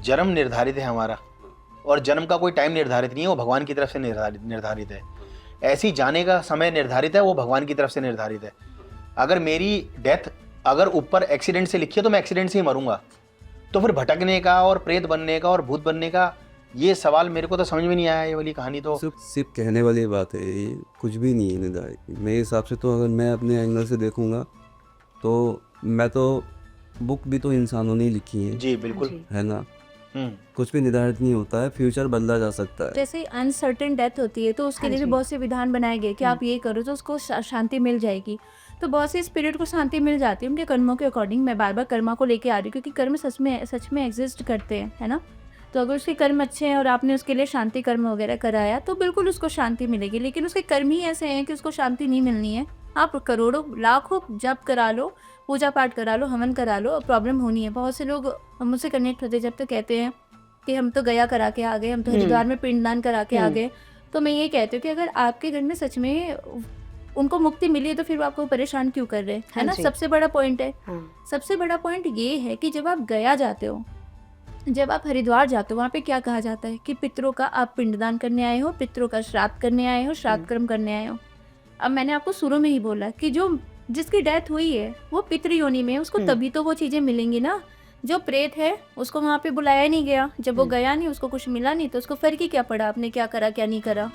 जन्म निर्धारित है हमारा, और जन्म का कोई टाइम निर्धारित नहीं है, वो भगवान की तरफ से निर्धारित है। ऐसी जाने का समय निर्धारित है, वो भगवान की तरफ से निर्धारित है। अगर मेरी डेथ अगर ऊपर एक्सीडेंट से लिखी है तो मैं एक्सीडेंट से ही मरूंगा। तो फिर भटकने का और प्रेत बनने का और भूत बनने का ये सवाल मेरे को तो समझ में नहीं आया। ये वाली कहानी तो सिर्फ कहने वाली बात है, ये कुछ भी नहीं है निर्धारित। मेरे हिसाब से तो अगर मैं अपने एंगल से देखूंगा तो मैं तो बुक भी तो इंसानों ने ही लिखी है, जी बिल्कुल। जी। है ना। कुछ भी निर्धारित नहीं होता है, फ्यूचर बदला जा सकता है। जैसे अनसर्टेन डेथ होती है तो उसके हाँ लिए भी जी। बहुत से विधान बनाए गए कि आप ये करो तो उसको शांति मिल जाएगी। तो बहुत से स्पिरिट को शांति मिल जाती है उनके कर्मों के अकॉर्डिंग। मैं बार बार कर्मा को लेके आ रही हूँ क्योंकि कर्म सच में एग्जिस्ट करते हैं, है ना। तो अगर उसके कर्म अच्छे हैं और आपने उसके लिए शांति कर्म वगैरह कराया तो बिल्कुल उसको शांति मिलेगी। लेकिन उसके कर्म ही ऐसे हैं कि उसको शांति नहीं मिलनी है। आप करोड़ों लाखों जप करा लो, पूजा पाठ करा लो, हवन करा लो, प्रॉब्लम होनी है। बहुत से लोग मुझसे कनेक्ट होते जब तो कहते हैं कि हम तो गया करा के आ गए, हम तो हरिद्वार में पिंडदान करा के आ गए। तो मैं ये कहती हूँ कि अगर आपके घर में सच में उनको मुक्ति मिली है तो फिर वो आपको परेशान क्यों कर रहे हैं, है हाँ ना। जी। सबसे बड़ा पॉइंट है। हाँ। सबसे बड़ा पॉइंट ये है कि जब आप गया जाते हो, जब आप हरिद्वार जाते हो, वहाँ पे क्या कहा जाता है कि पितरों का आप पिंडदान करने आए हो, पितरों का श्राद्ध करने आए हो, श्राद्ध कर्म करने आए हो। अब मैंने आपको शुरू में ही बोला कि जो जिसकी डेथ हुई है वो पितृयोनि में है, उसको तभी तो वो चीज़ें मिलेंगी ना। जो प्रेत है उसको वहाँ पे बुलाया नहीं गया, जब वो गया नहीं, उसको कुछ मिला नहीं, तो उसको फर्क ही क्या पड़ा आपने क्या करा क्या नहीं करा।